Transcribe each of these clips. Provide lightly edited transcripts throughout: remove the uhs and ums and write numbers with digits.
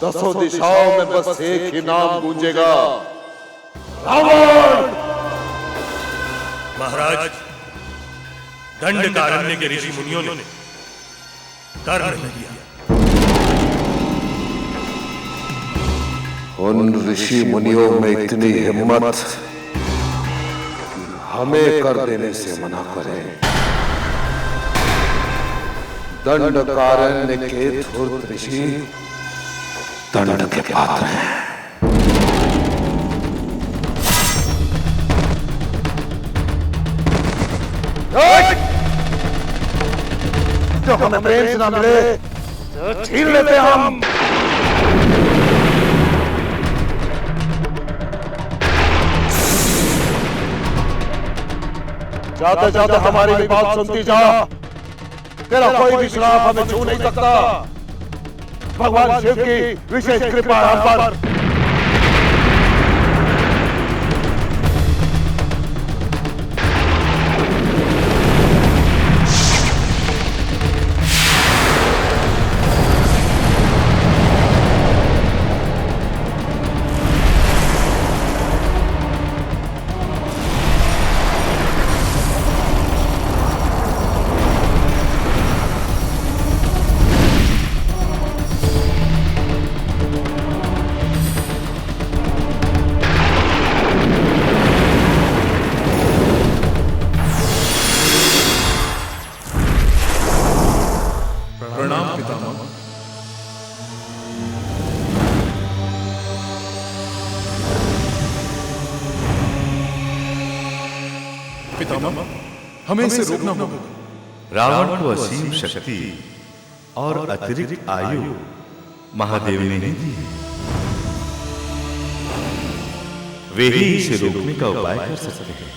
10 दिशाओं में बस एक ही नाम गूंजेगा, रावण। महाराज, दंडकारण्य के ऋषि मुनियों ने कर्म नहीं किया। उन ऋषि मुनियों में इतनी हिम्मत कि हमें कर देने से मना करें। दंडकारण्य के धूर्त ऋषि दंड के पात्र हैं। जो हमें प्रेम से ना मिले तो छीन लेते हम। जाते जाते हमारी भी बात सुनती जा। तेरा कोई भी श्राप हमें छू नहीं सकता। भगवान शिव की विशेष कृपा है हम पर। हमें इसे रोकना होगा। रावण को असीम शक्ति और अतिरिक्त आयु महादेव ने ही दी है। वे ही इसे रोकने का उपाय कर सकते हैं।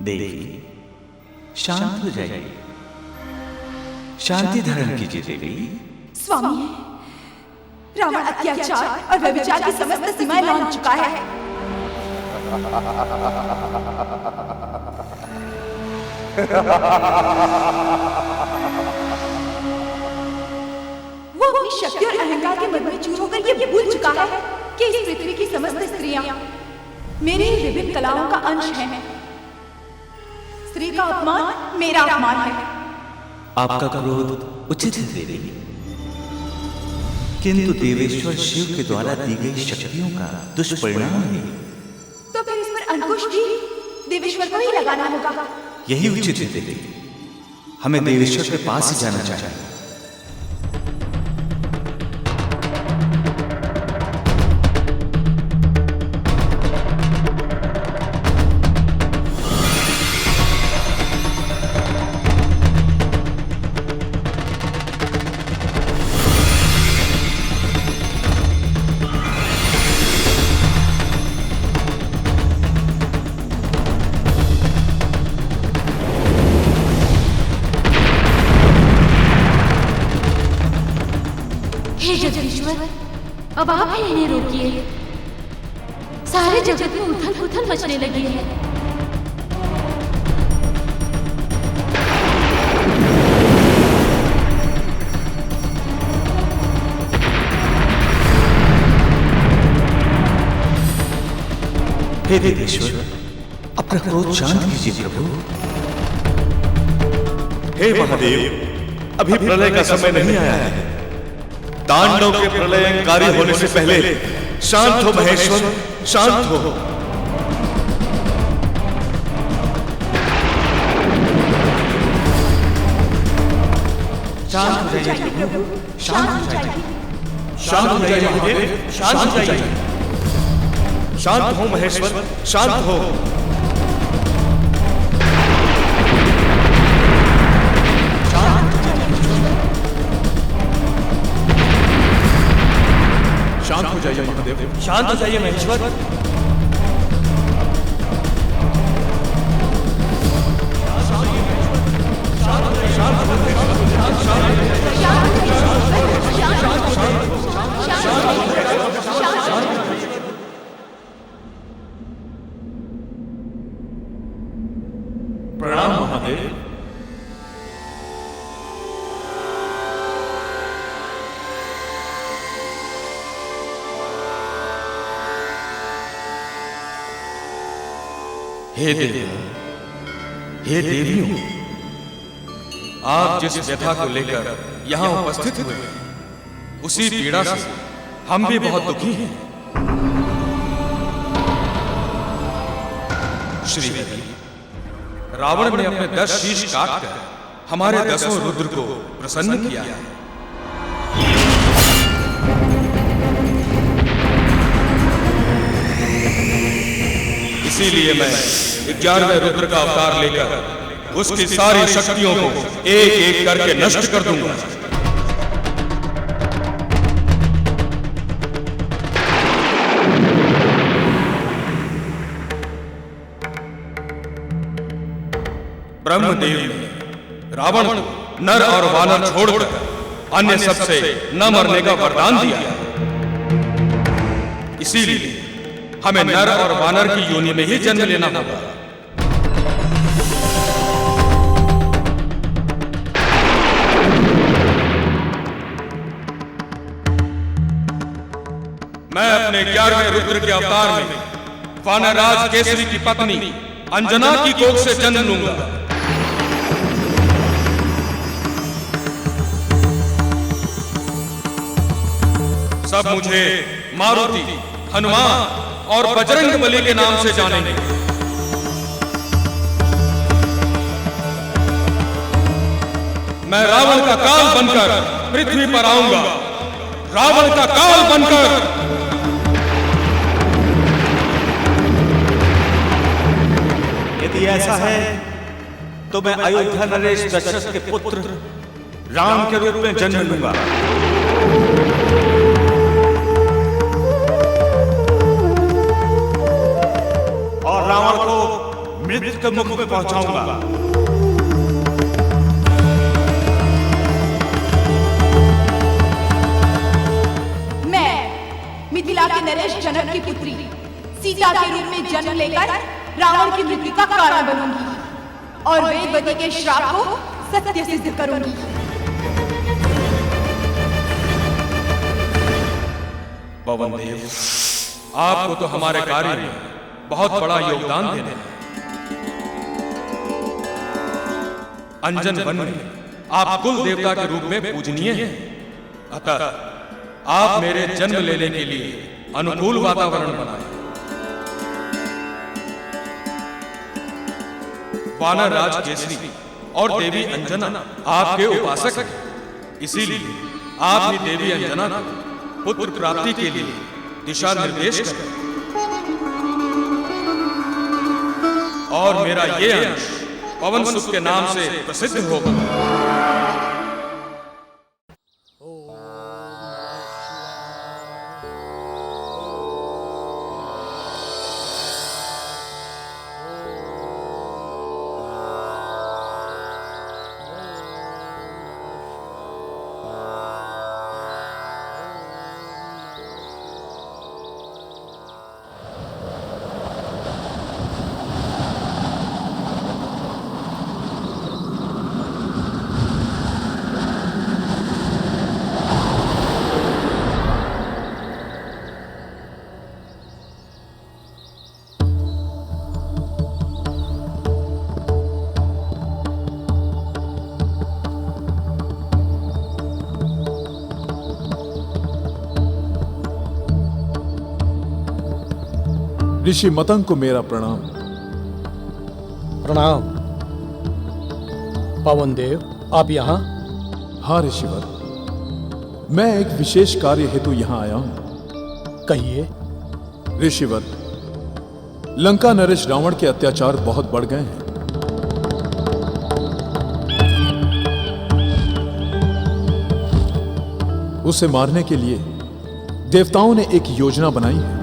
देवी, शांत हो जाइए। शांति धारण कीजिए देवी। स्वामी, रावण अत्याचार और व्यभिचार की समस्त सीमाएं लांघ चुका है। वो अपनी शक्ति और अहंकार के मद में चूर होकर ये भूल चुका है कि इस पृथ्वी की समस्त स्त्रियां मेरी विभिन्न कलाओं का अंश हैं। स्त्री का अपमान मेरा अपमान है। आपका क्रोध उचित है देवी, किंतु देवेश्वर शिव के द्वारा दी गई शक्तियों का दुष्परिणाम है। तो फिर इस पर अंकुश भी देवेश्वर को ही लगाना होगा। यही उचित है देवी। हमें देवेश्वर के पास ही जाना चाहिए। अब आप ही इन्हें रोकिए। सारे जगत में उथल पुथल मचने लगी है। हे देवेश्वर, अपना क्रोध शांत कीजिए प्रभु। हे महादेव, अभी प्रलय का समय नहीं आया है। तांडव के प्रलयंकारी होने से पहले शांत हो महेश्वर, शांत हो। शांत हो जाइए प्रभु, शांत हो जाइए। शांत हो जाइए महादेव, शांत हो जाइए। शांत हो महेश्वर, शांत हो। शांत हो जाइए महादेव, शांत हो जाइए महेश्वर। प्रणाम महादेव। हे देव, हे देवियों, आप जिस व्यथा को लेकर यहाँ उपस्थित हुए उसी पीड़ा से हम भी बहुत दुखी हैं। श्री देवी, रावण ने अपने 10 शीश काटकर हमारे 10 रुद्र को प्रसन्न किया है। इसीलिए मैं 11वें रुद्र का अवतार लेकर उसकी सारी शक्तियों को एक एक करके नष्ट कर दूंगा। ब्रह्मदेव ने रावण को नर और वानर छोड़कर अन्य सबसे न मरने का वरदान दिया। इसीलिए हमें नर और वानर की योनि में ही जन्म लेना होगा। मैं अपने 11वें रुद्र के अवतार में वानरराज केसरी की पत्नी अंजना की कोख से जन्म लूंगा। सब मुझे मारुति, हनुमान और बजरंग बली के नाम से जानेंगे। मैं रावण का काल बनकर पृथ्वी पर आऊंगा। रावण का काल बनकर। यदि ऐसा है तो मैं अयोध्या नरेश दशरथ के पुत्र राम के रूप में जन्म लूंगा और रावण को मृत्यु के मुख में पहुंचाऊंगा। मैं मिथिला के नरेश जनक की पुत्री सीता के रूप में जन्म लेकर रावण की मृत्यु का कारण बनूंगी और वेदवती के श्राप को सत्य सिद्ध करूंगी। पवन देव, आपको तो हमारे कार्य में बहुत बड़ा योगदान देना है। अंजन वन में आप कुल देवता के रूप में पूजनीय हैं। अतः आप मेरे जन्म लेने के लिए अनुकूल वातावरण बनाएं। वानर राज केसरी और देवी अंजना आपके उपासक हैं। इसीलिए आपने देवी अंजना को पुत्र प्राप्ति के लिए दिशा निर्देश करें और मेरा ये अंश पवन सुत के नाम से प्रसिद्ध होगा। ऋषि मतंग को मेरा प्रणाम। प्रणाम। पवन देव, आप यहाँ? हाँ ऋषिवर, मैं एक विशेष कार्य हेतु यहां आया हूं। कहिए। ऋषिवर, लंका नरेश रावण के अत्याचार बहुत बढ़ गए हैं। उसे मारने के लिए देवताओं ने एक योजना बनाई है।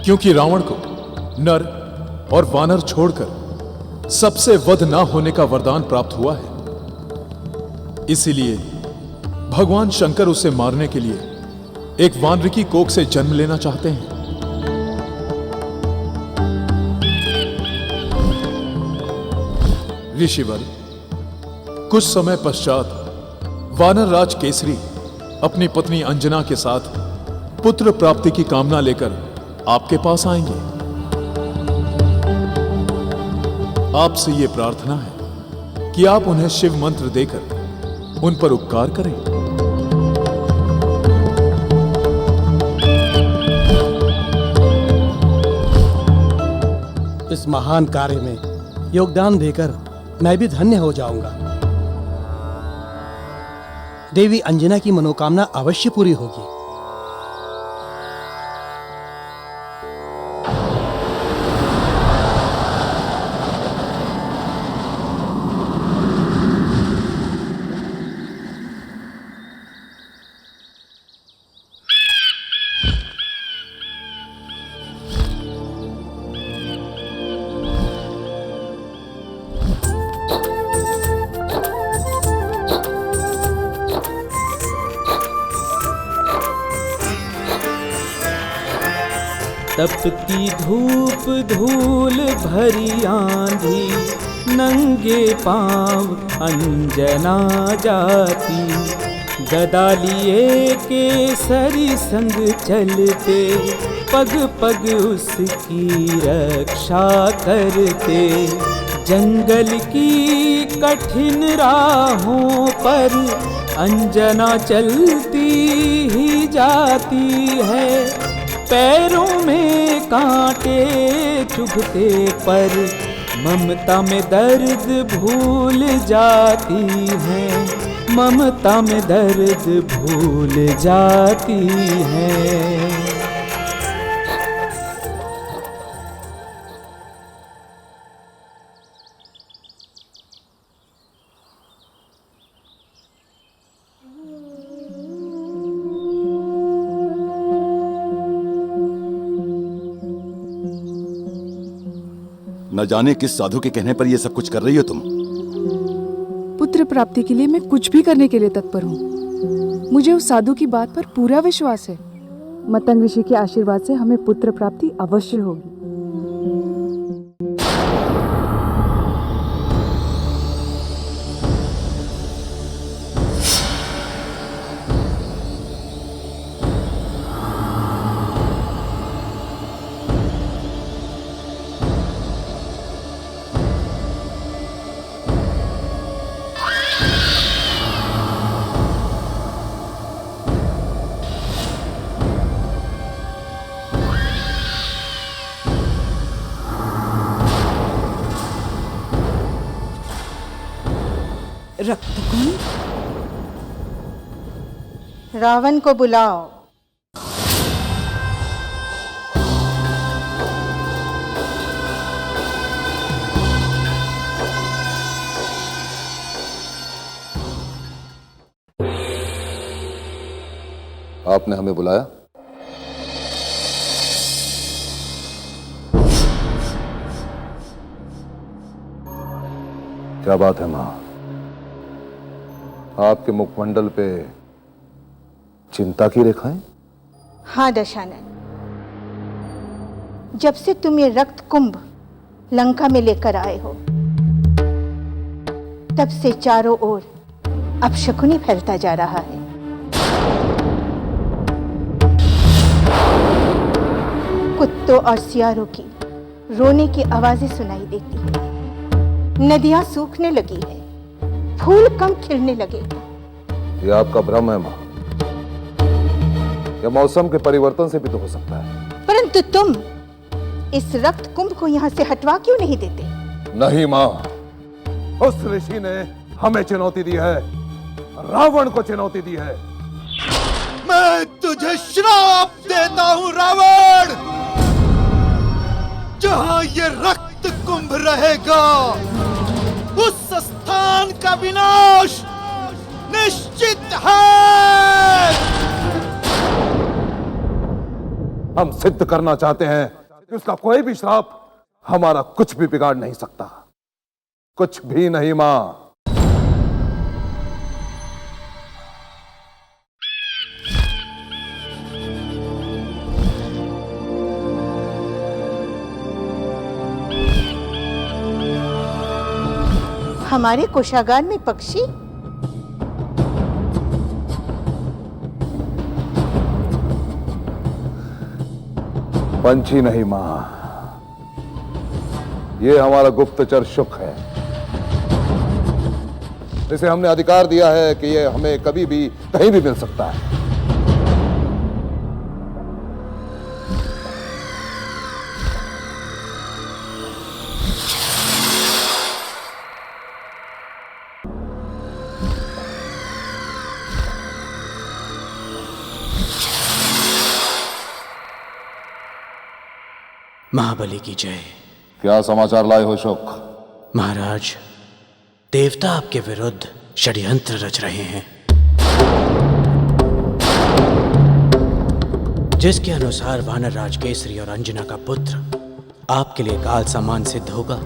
क्योंकि रावण को नर और वानर छोड़कर सबसे वध ना होने का वरदान प्राप्त हुआ है, इसीलिए भगवान शंकर उसे मारने के लिए एक वानरिकी कोख से जन्म लेना चाहते हैं। ऋषिवर, कुछ समय पश्चात वानर राज केसरी अपनी पत्नी अंजना के साथ पुत्र प्राप्ति की कामना लेकर आपके पास आएंगे। आपसे यह प्रार्थना है कि आप उन्हें शिव मंत्र देकर उन पर उपकार करें। इस महान कार्य में योगदान देकर मैं भी धन्य हो जाऊंगा। देवी अंजना की मनोकामना अवश्य पूरी होगी। तपती धूप धूल भरी आंधी, नंगे पांव अंजना जाती। गदा लिए केसरी संग चलते, पग पग उसकी रक्षा करते। जंगल की कठिन राहों पर अंजना चलती ही जाती है। पैरों में कांटे चुभते पर ममता में दर्द भूल जाती है। ममता में दर्द भूल जाती है। न जाने किस साधु के कहने पर यह सब कुछ कर रही हो तुम। पुत्र प्राप्ति के लिए मैं कुछ भी करने के लिए तत्पर हूँ। मुझे उस साधु की बात पर पूरा विश्वास है। मतंग ऋषि के आशीर्वाद से हमें पुत्र प्राप्ति अवश्य होगी। रक्तकुंड, रावण को बुलाओ। आपने हमें बुलाया? क्या बात है मां? आपके मुखमंडल पे चिंता की रेखाएं? हाँ दशानन, जब से तुम ये रक्त कुंभ लंका में लेकर आए हो, तब से चारों ओर अपशकुनी फैलता जा रहा है। कुत्तों और सियारों की रोने की आवाजें सुनाई देती है। नदियां सूखने लगी है, फूल कम खिलने लगे। ये आपका भ्रम है मां। या मौसम के परिवर्तन से भी तो हो सकता है। परंतु तुम इस रक्त कुंभ को यहाँ से हटवा क्यों नहीं देते? नहीं माँ, उस ऋषि ने हमें चुनौती दी है, रावण को चुनौती दी है। मैं तुझे श्राप देता हूं रावण, जहां ये रक्त कुंभ रहेगा उस स्थान का विनाश निश्चित है। हम सिद्ध करना चाहते हैं कि उसका कोई भी श्राप हमारा कुछ भी बिगाड़ नहीं सकता, कुछ भी नहीं मां। हमारे कोषागार में पक्षी? पंछी नहीं मां, ये हमारा गुप्तचर शुक है। इसे हमने अधिकार दिया है कि ये हमें कभी भी कहीं भी मिल सकता है। महाबली की जय। क्या समाचार लाए हो शुक? महाराज, देवता आपके विरुद्ध षड्यंत्र रच रहे हैं, जिसके अनुसार वानर राज केसरी और अंजना का पुत्र आपके लिए काल समान सिद्ध होगा,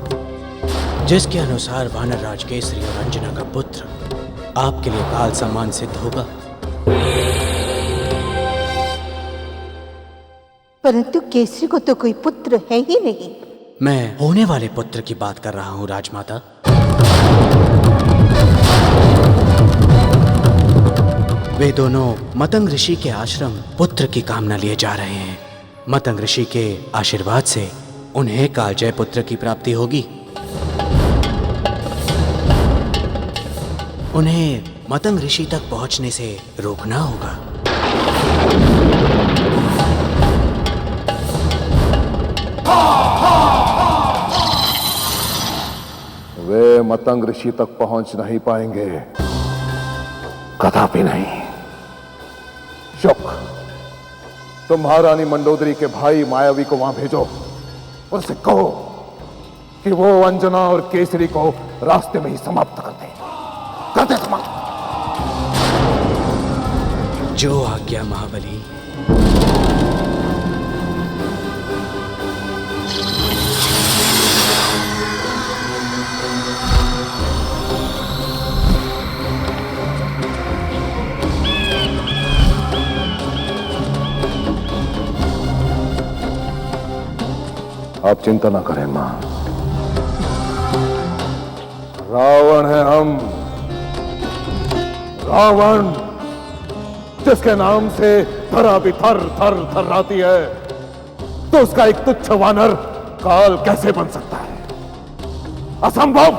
जिसके अनुसार वानर राज केसरी और अंजना का पुत्र आपके लिए काल समान सिद्ध होगा। परंतु केसरी को तो कोई पुत्र है ही नहीं। मैं होने वाले पुत्र की बात कर रहा हूं राजमाता। वे दोनों मतंग ऋषि के आश्रम पुत्र की कामना लिए जा रहे हैं। मतंग ऋषि के आशीर्वाद से उन्हें कालजय पुत्र की प्राप्ति होगी। उन्हें मतंग ऋषि तक पहुंचने से रोकना होगा। वे मतंग ऋषि तक पहुंच नहीं पाएंगे, कदापि नहीं। शुक, तुम महारानी मंडोदरी के भाई मायावी को वहां भेजो और उससे कहो कि वो अंजना और केसरी को रास्ते में ही समाप्त कर दे समाप्त। जो आज्ञा महाबली। आप चिंता ना करें मां, रावण है हम, रावण जिसके नाम से धरा भी थर थर थर्राती है, तो उसका एक तुच्छ वानर काल कैसे बन सकता है? असंभव।